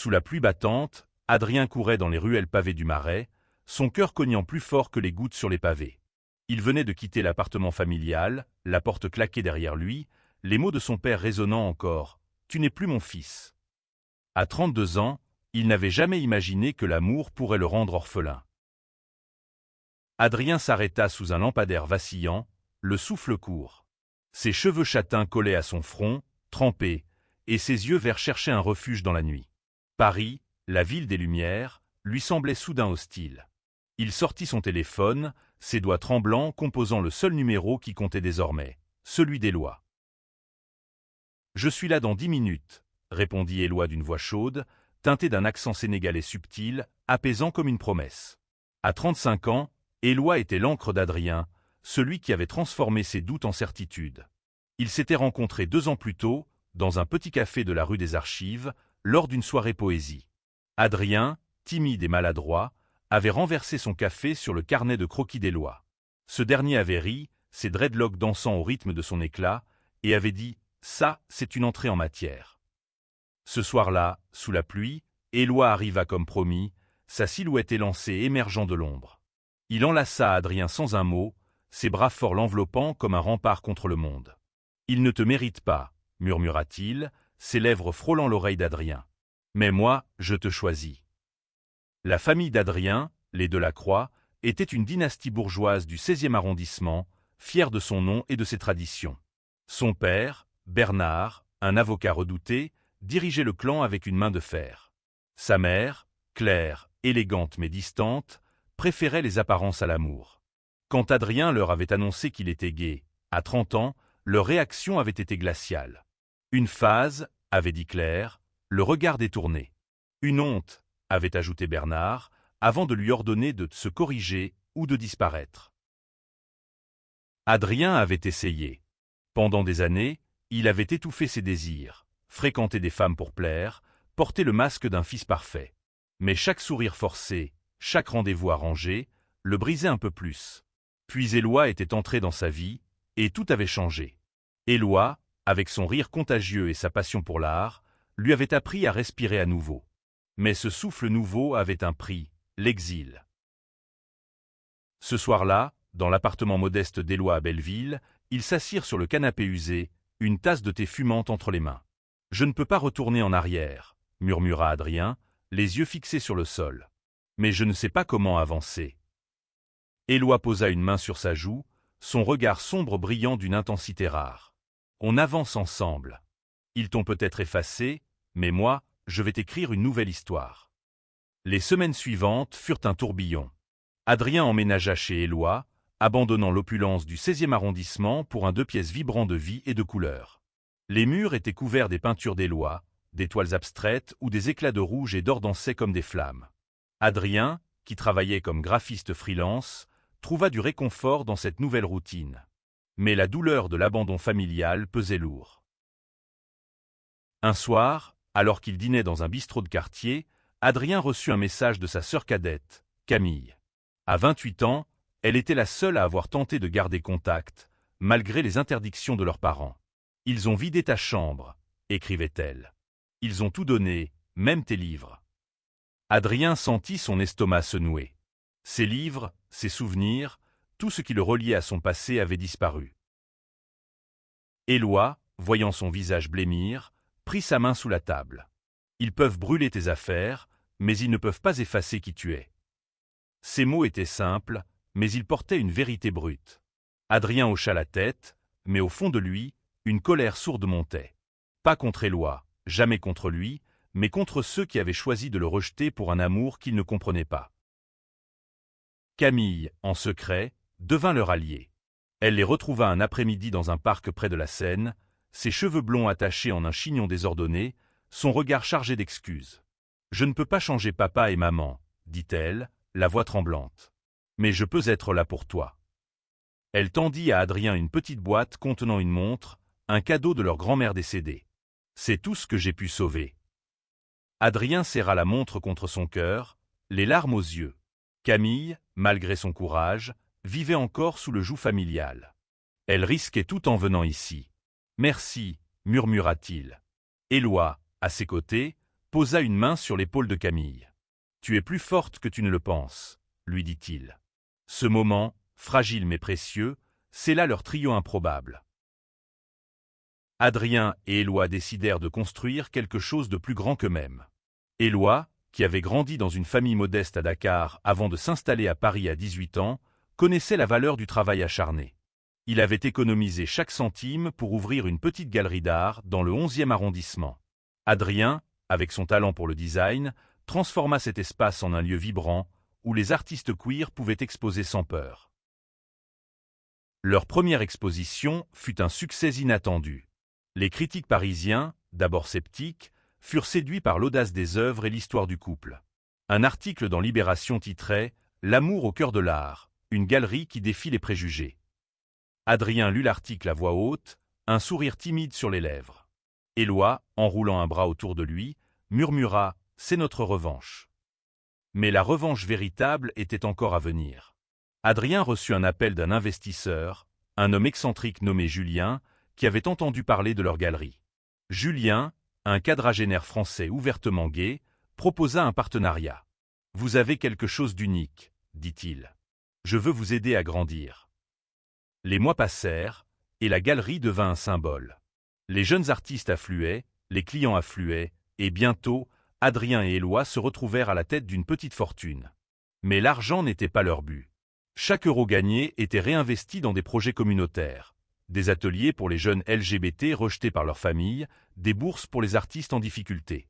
Sous la pluie battante, Adrien courait dans les ruelles pavées du Marais, son cœur cognant plus fort que les gouttes sur les pavés. Il venait de quitter l'appartement familial, la porte claquée derrière lui, les mots de son père résonnant encore « Tu n'es plus mon fils ». À 32 ans, il n'avait jamais imaginé que l'amour pourrait le rendre orphelin. Adrien s'arrêta sous un lampadaire vacillant, le souffle court. Ses cheveux châtains collaient à son front, trempés, et ses yeux verts cherchaient un refuge dans la nuit. Paris, la ville des Lumières, lui semblait soudain hostile. Il sortit son téléphone, ses doigts tremblants composant le seul numéro qui comptait désormais, celui d'Éloi. « Je suis là dans 10 minutes, » répondit Éloi d'une voix chaude, teintée d'un accent sénégalais subtil, apaisant comme une promesse. À 35 ans, Éloi était l'encre d'Adrien, celui qui avait transformé ses doutes en certitudes. Ils s'étaient rencontrés 2 ans plus tôt, dans un petit café de la rue des Archives, lors d'une soirée poésie. Adrien, timide et maladroit, avait renversé son café sur le carnet de croquis d'Éloi. Ce dernier avait ri, ses dreadlocks dansant au rythme de son éclat, et avait dit « Ça, c'est une entrée en matière ». Ce soir-là, sous la pluie, Éloi arriva comme promis, sa silhouette élancée émergeant de l'ombre. Il enlaça Adrien sans un mot, ses bras forts l'enveloppant comme un rempart contre le monde. « Il ne te mérite pas, » murmura-t-il, ses lèvres frôlant l'oreille d'Adrien. « Mais moi, je te choisis. » La famille d'Adrien, les Delacroix, était une dynastie bourgeoise du 16e arrondissement, fière de son nom et de ses traditions. Son père, Bernard, un avocat redouté, dirigeait le clan avec une main de fer. Sa mère, Claire, élégante mais distante, préférait les apparences à l'amour. Quand Adrien leur avait annoncé qu'il était gay, à 30 ans, leur réaction avait été glaciale. Une phase, avait dit Claire, le regard détourné. Une honte, avait ajouté Bernard, avant de lui ordonner de se corriger ou de disparaître. Adrien avait essayé. Pendant des années, il avait étouffé ses désirs, fréquenté des femmes pour plaire, porté le masque d'un fils parfait. Mais chaque sourire forcé, chaque rendez-vous arrangé, le brisait un peu plus. Puis Éloi était entré dans sa vie, et tout avait changé. Éloi, avec son rire contagieux et sa passion pour l'art, lui avait appris à respirer à nouveau. Mais ce souffle nouveau avait un prix, l'exil. Ce soir-là, dans l'appartement modeste d'Éloi à Belleville, ils s'assirent sur le canapé usé, une tasse de thé fumante entre les mains. « Je ne peux pas retourner en arrière, » murmura Adrien, les yeux fixés sur le sol. « Mais je ne sais pas comment avancer. » Éloi posa une main sur sa joue, son regard sombre brillant d'une intensité rare. « On avance ensemble. Ils t'ont peut-être effacé, mais moi, je vais t'écrire une nouvelle histoire. » Les semaines suivantes furent un tourbillon. Adrien emménagea chez Éloi, abandonnant l'opulence du 16e arrondissement pour un 2 pièces vibrant de vie et de couleurs. Les murs étaient couverts des peintures d'Éloi, des toiles abstraites où des éclats de rouge et d'or dansaient comme des flammes. Adrien, qui travaillait comme graphiste freelance, trouva du réconfort dans cette nouvelle routine. Mais la douleur de l'abandon familial pesait lourd. Un soir, alors qu'il dînait dans un bistrot de quartier, Adrien reçut un message de sa sœur cadette, Camille. À 28 ans, elle était la seule à avoir tenté de garder contact, malgré les interdictions de leurs parents. « Ils ont vidé ta chambre », écrivait-elle. « Ils ont tout donné, même tes livres. » Adrien sentit son estomac se nouer. Ses livres, ses souvenirs, tout ce qui le reliait à son passé avait disparu. Éloi, voyant son visage blêmir, prit sa main sous la table. « Ils peuvent brûler tes affaires, mais ils ne peuvent pas effacer qui tu es. » Ces mots étaient simples, mais ils portaient une vérité brute. Adrien hocha la tête, mais au fond de lui, une colère sourde montait. Pas contre Éloi, jamais contre lui, mais contre ceux qui avaient choisi de le rejeter pour un amour qu'il ne comprenait pas. Camille, en secret, devint leur allié. Elle les retrouva un après-midi dans un parc près de la Seine, ses cheveux blonds attachés en un chignon désordonné, son regard chargé d'excuses. « Je ne peux pas changer papa et maman, » dit-elle, la voix tremblante. « Mais je peux être là pour toi. » Elle tendit à Adrien une petite boîte contenant une montre, un cadeau de leur grand-mère décédée. « C'est tout ce que j'ai pu sauver. » Adrien serra la montre contre son cœur, les larmes aux yeux. Camille, malgré son courage, vivait encore sous le joug familial. Elle risquait tout en venant ici. « Merci, » murmura-t-il. Éloi, à ses côtés, posa une main sur l'épaule de Camille. « Tu es plus forte que tu ne le penses, » lui dit-il. Ce moment, fragile mais précieux, c'est là leur trio improbable. Adrien et Éloi décidèrent de construire quelque chose de plus grand qu'eux-mêmes. Éloi, qui avait grandi dans une famille modeste à Dakar avant de s'installer à Paris à 18 ans, connaissait la valeur du travail acharné. Il avait économisé chaque centime pour ouvrir une petite galerie d'art dans le 11e arrondissement. Adrien, avec son talent pour le design, transforma cet espace en un lieu vibrant où les artistes queer pouvaient exposer sans peur. Leur première exposition fut un succès inattendu. Les critiques parisiens, d'abord sceptiques, furent séduits par l'audace des œuvres et l'histoire du couple. Un article dans Libération titrait « L'amour au cœur de l'art, une galerie qui défie les préjugés ». Adrien lut l'article à voix haute, un sourire timide sur les lèvres. Éloi, enroulant un bras autour de lui, murmura « C'est notre revanche ». Mais la revanche véritable était encore à venir. Adrien reçut un appel d'un investisseur, un homme excentrique nommé Julien, qui avait entendu parler de leur galerie. Julien, un quadragénaire français ouvertement gay, proposa un partenariat. « Vous avez quelque chose d'unique, » dit-il. « Je veux vous aider à grandir. » Les mois passèrent, et la galerie devint un symbole. Les jeunes artistes affluaient, les clients affluaient, et bientôt, Adrien et Éloi se retrouvèrent à la tête d'une petite fortune. Mais l'argent n'était pas leur but. Chaque euro gagné était réinvesti dans des projets communautaires, des ateliers pour les jeunes LGBT rejetés par leur famille, des bourses pour les artistes en difficulté.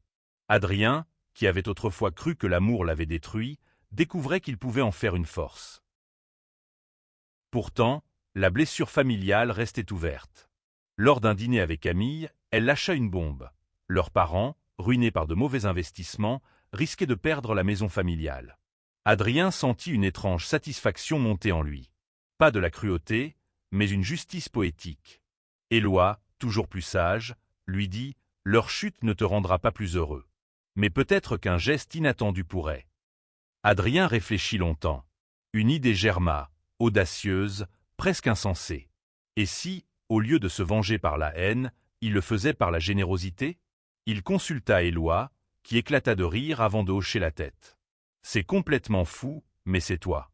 Adrien, qui avait autrefois cru que l'amour l'avait détruit, découvrait qu'il pouvait en faire une force. Pourtant, la blessure familiale restait ouverte. Lors d'un dîner avec Camille, elle lâcha une bombe. Leurs parents, ruinés par de mauvais investissements, risquaient de perdre la maison familiale. Adrien sentit une étrange satisfaction monter en lui. Pas de la cruauté, mais une justice poétique. Éloi, toujours plus sage, lui dit « Leur chute ne te rendra pas plus heureux. Mais peut-être qu'un geste inattendu pourrait. » Adrien réfléchit longtemps. Une idée germa, audacieuse, presque insensée. Et si, au lieu de se venger par la haine, il le faisait par la générosité? Il consulta Éloi, qui éclata de rire avant de hocher la tête. « C'est complètement fou, mais c'est toi. »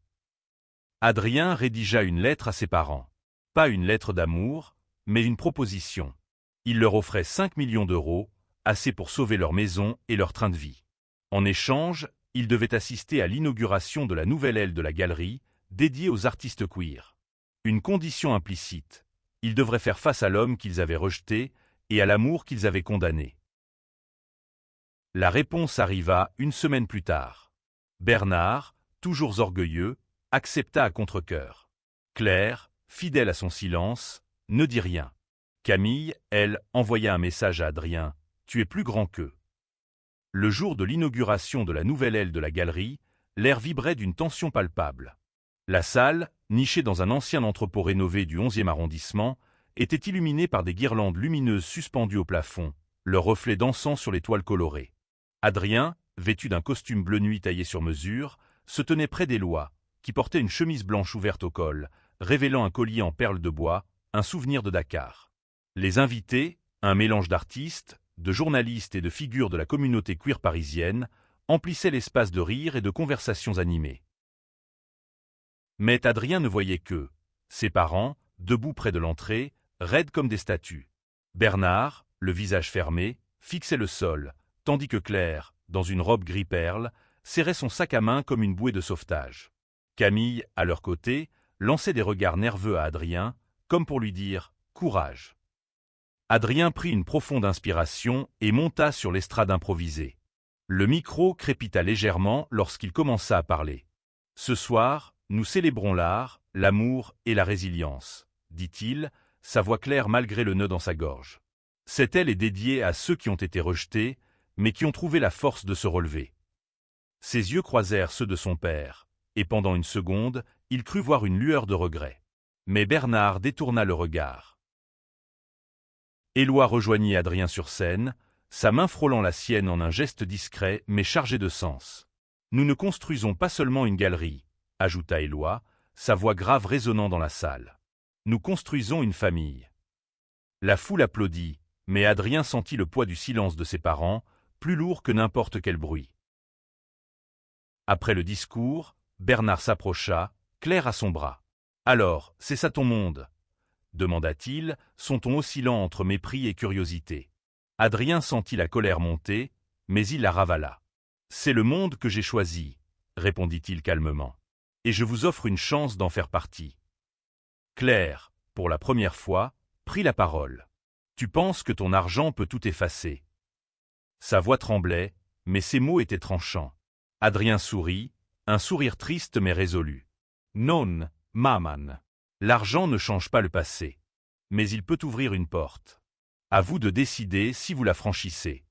Adrien rédigea une lettre à ses parents. Pas une lettre d'amour, mais une proposition. Il leur offrait 5 millions d'euros, assez pour sauver leur maison et leur train de vie. En échange, ils devaient assister à l'inauguration de la nouvelle aile de la galerie, dédiée aux artistes queer. Une condition implicite. Ils devraient faire face à l'homme qu'ils avaient rejeté et à l'amour qu'ils avaient condamné. La réponse arriva une semaine plus tard. Bernard, toujours orgueilleux, accepta à contre-cœur. Claire, fidèle à son silence, ne dit rien. Camille, elle, envoya un message à Adrien. « Tu es plus grand qu'eux. » Le jour de l'inauguration de la nouvelle aile de la galerie, l'air vibrait d'une tension palpable. La salle, nichée dans un ancien entrepôt rénové du 11e arrondissement, était illuminée par des guirlandes lumineuses suspendues au plafond, leurs reflets dansant sur les toiles colorées. Adrien, vêtu d'un costume bleu nuit taillé sur mesure, se tenait près d'Éloi, qui portait une chemise blanche ouverte au col, révélant un collier en perles de bois, un souvenir de Dakar. Les invités, un mélange d'artistes, de journalistes et de figures de la communauté queer parisienne, emplissaient l'espace de rires et de conversations animées. Mais Adrien ne voyait qu'eux, ses parents, debout près de l'entrée, raides comme des statues. Bernard, le visage fermé, fixait le sol, tandis que Claire, dans une robe gris-perle, serrait son sac à main comme une bouée de sauvetage. Camille, à leur côté, lançait des regards nerveux à Adrien, comme pour lui dire « Courage ». Adrien prit une profonde inspiration et monta sur l'estrade improvisée. Le micro crépita légèrement lorsqu'il commença à parler. « Ce soir, nous célébrons l'art, l'amour et la résilience », dit-il, sa voix claire malgré le nœud dans sa gorge. Cette aile est dédiée à ceux qui ont été rejetés, mais qui ont trouvé la force de se relever. Ses yeux croisèrent ceux de son père, et pendant une seconde, il crut voir une lueur de regret. Mais Bernard détourna le regard. Éloi rejoignit Adrien sur scène, sa main frôlant la sienne en un geste discret mais chargé de sens. « Nous ne construisons pas seulement une galerie », ajouta Éloi, sa voix grave résonnant dans la salle. « Nous construisons une famille. » La foule applaudit, mais Adrien sentit le poids du silence de ses parents, plus lourd que n'importe quel bruit. Après le discours, Bernard s'approcha, Claire à son bras. « Alors, c'est ça ton monde ?» demanda-t-il, son ton oscillant entre mépris et curiosité. Adrien sentit la colère monter, mais il la ravala. « C'est le monde que j'ai choisi, » répondit-il calmement. « Et je vous offre une chance d'en faire partie. » Claire, pour la première fois, prit la parole. « Tu penses que ton argent peut tout effacer ?» Sa voix tremblait, mais ses mots étaient tranchants. Adrien sourit, un sourire triste mais résolu. « Non, maman. L'argent ne change pas le passé. Mais il peut ouvrir une porte. À vous de décider si vous la franchissez. »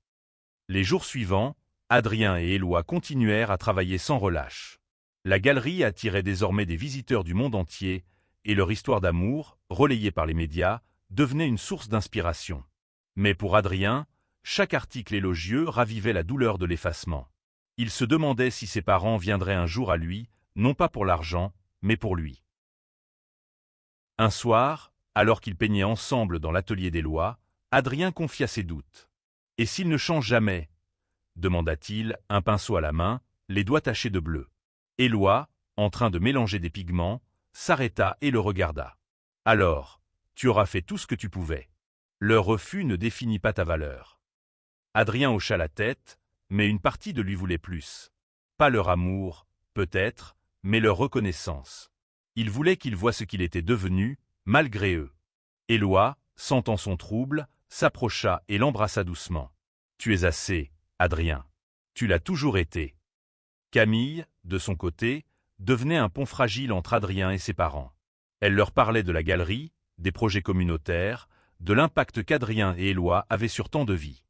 Les jours suivants, Adrien et Éloi continuèrent à travailler sans relâche. La galerie attirait désormais des visiteurs du monde entier, et leur histoire d'amour, relayée par les médias, devenait une source d'inspiration. Mais pour Adrien, chaque article élogieux ravivait la douleur de l'effacement. Il se demandait si ses parents viendraient un jour à lui, non pas pour l'argent, mais pour lui. Un soir, alors qu'ils peignaient ensemble dans l'atelier d'Éloi, Adrien confia ses doutes. « Et s'il ne change jamais ?» demanda-t-il, un pinceau à la main, les doigts tachés de bleu. Éloi, en train de mélanger des pigments, s'arrêta et le regarda. « Alors, tu auras fait tout ce que tu pouvais. Leur refus ne définit pas ta valeur. » Adrien hocha la tête, mais une partie de lui voulait plus. Pas leur amour, peut-être, mais leur reconnaissance. Il voulait qu'ils voient ce qu'il était devenu, malgré eux. Éloi, sentant son trouble, s'approcha et l'embrassa doucement. « Tu es assez, Adrien. Tu l'as toujours été. » Camille, de son côté, devenait un pont fragile entre Adrien et ses parents. Elle leur parlait de la galerie, des projets communautaires, de l'impact qu'Adrien et Éloi avaient sur tant de vies.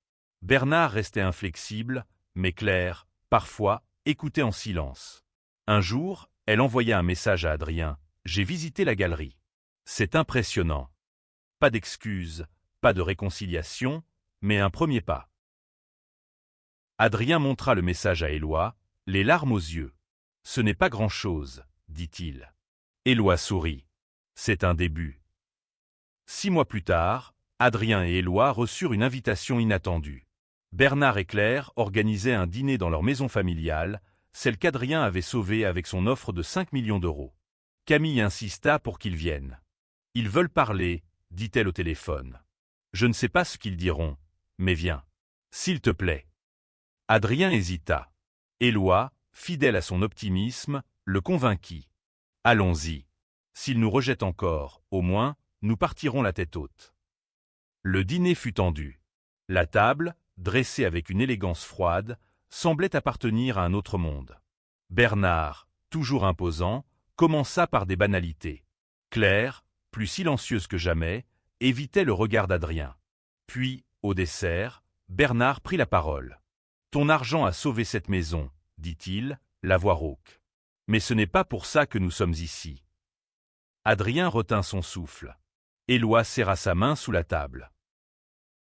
Bernard restait inflexible, mais Claire, parfois, écoutait en silence. Un jour, elle envoya un message à Adrien. « J'ai visité la galerie. C'est impressionnant. » Pas d'excuses, pas de réconciliation, mais un premier pas. Adrien montra le message à Éloi, les larmes aux yeux. « Ce n'est pas grand-chose, » dit-il. Éloi sourit. « C'est un début. » 6 mois plus tard, Adrien et Éloi reçurent une invitation inattendue. Bernard et Claire organisaient un dîner dans leur maison familiale, celle qu'Adrien avait sauvée avec son offre de 5 millions d'euros. Camille insista pour qu'ils viennent. « Ils veulent parler, » dit-elle au téléphone. « Je ne sais pas ce qu'ils diront, mais viens. S'il te plaît. » Adrien hésita. Éloi, fidèle à son optimisme, le convainquit. « Allons-y. S'ils nous rejettent encore, au moins, nous partirons la tête haute. » Le dîner fut tendu. La table, dressée avec une élégance froide, semblait appartenir à un autre monde. Bernard, toujours imposant, commença par des banalités. Claire, plus silencieuse que jamais, évitait le regard d'Adrien. Puis, au dessert, Bernard prit la parole. « Ton argent a sauvé cette maison, » dit-il, la voix rauque. « Mais ce n'est pas pour ça que nous sommes ici. » Adrien retint son souffle. Éloi serra sa main sous la table.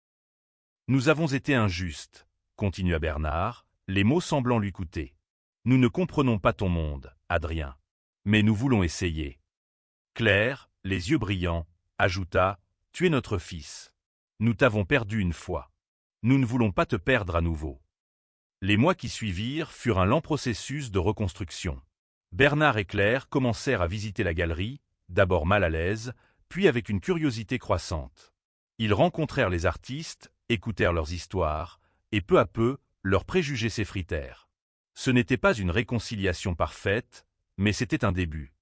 « Nous avons été injustes, » continua Bernard, les mots semblant lui coûter. « Nous ne comprenons pas ton monde, Adrien. Mais nous voulons essayer. » Claire, les yeux brillants, ajouta « Tu es notre fils. Nous t'avons perdu une fois. Nous ne voulons pas te perdre à nouveau. » Les mois qui suivirent furent un lent processus de reconstruction. Bernard et Claire commencèrent à visiter la galerie, d'abord mal à l'aise, puis avec une curiosité croissante. Ils rencontrèrent les artistes, écoutèrent leurs histoires, et peu à peu, leurs préjugés s'effritèrent. Ce n'était pas une réconciliation parfaite, mais c'était un début.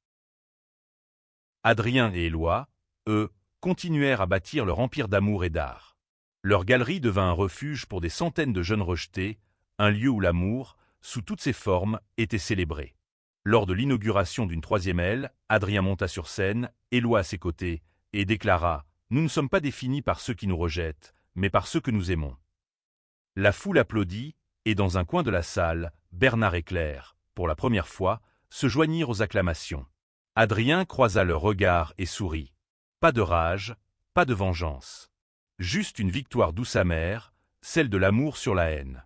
Adrien et Éloi, eux, continuèrent à bâtir leur empire d'amour et d'art. Leur galerie devint un refuge pour des centaines de jeunes rejetés, un lieu où l'amour, sous toutes ses formes, était célébré. Lors de l'inauguration d'une 3e aile, Adrien monta sur scène, Éloi à ses côtés, et déclara « Nous ne sommes pas définis par ceux qui nous rejettent, mais par ceux que nous aimons. » La foule applaudit, et dans un coin de la salle, Bernard et Claire, pour la première fois, se joignirent aux acclamations. Adrien croisa leurs regards et sourit. Pas de rage, pas de vengeance. Juste une victoire douce amère, celle de l'amour sur la haine.